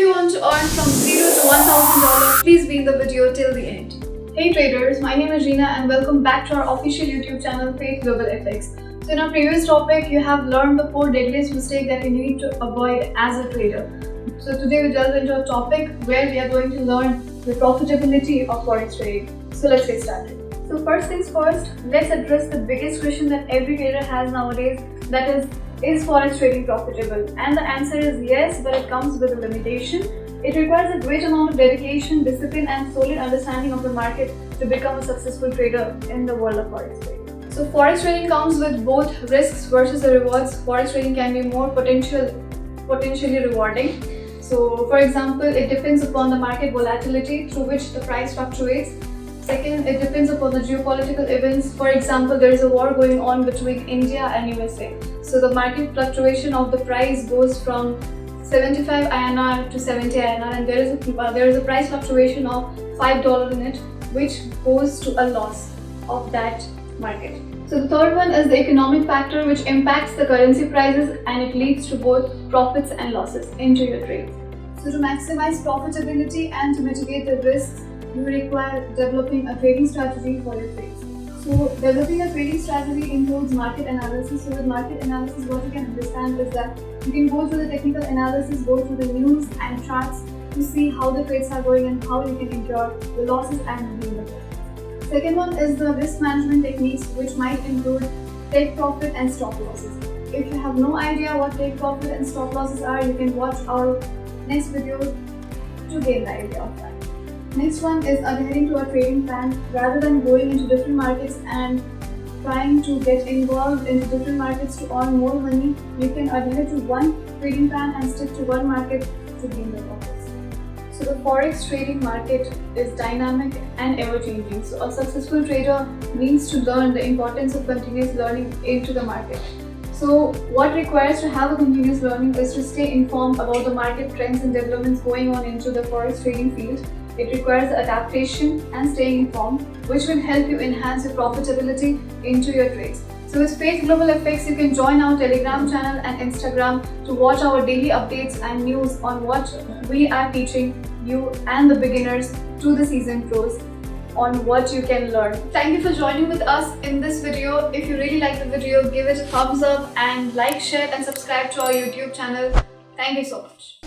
you want to earn from $0 to $1,000, please be in the video till the end. Hey traders, my name is Reena and welcome back to our official YouTube channel Faith Global FX. So in our previous topic, you have learned the 4 deadliest mistakes that you need to avoid as a trader. So today we delve into a topic where we are going to learn the profitability of forex trading. So let's get started. So first things first, let's address the biggest question that every trader has nowadays, that is forex trading profitable? And the answer is yes, but it comes with a limitation. It requires a great amount of dedication, discipline and solid understanding of the market to become a successful trader in the world of forex trading. So forex trading comes with both risks versus the rewards. Forex trading can be more potentially rewarding. So for example, it depends upon the market volatility through which the price fluctuates. Second, it depends upon the geopolitical events. For example, there is a war going on between India and USA. So the market fluctuation of the price goes from 75 INR to 70 INR, and there is a price fluctuation of $5 in it, which goes to a loss of that market. So the third one is the economic factor, which impacts the currency prices and it leads to both profits and losses into your trades. So to maximize profitability and to mitigate the risks, you require developing a trading strategy for your trades. So developing a trading strategy includes market analysis. So with market analysis, what you can understand is that you can go through the technical analysis, go through the news and charts to see how the trades are going and how you can endure the losses and gain the profits. Second one is the risk management techniques, which might include take profit and stop losses. If you have no idea what take profit and stop losses are, you can watch our next video to gain the idea of that. Next one is adhering to a trading plan. Rather than going into different markets and trying to get involved into different markets to earn more money, you can adhere to one trading plan and stick to one market to gain the profits. So the forex trading market is dynamic and ever-changing. So a successful trader needs to learn the importance of continuous learning into the market. So what requires to have a continuous learning is to stay informed about the market trends and developments going on into the forex trading field. It requires adaptation and staying informed, which will help you enhance your profitability into your trades. So with Faith Global FX, you can join our Telegram channel and Instagram to watch our daily updates and news on what we are teaching you and the beginners to the seasoned pros on what you can learn. Thank you for joining with us in this video. If you really like the video, give it a thumbs up and like, share and subscribe to our YouTube channel. Thank you so much.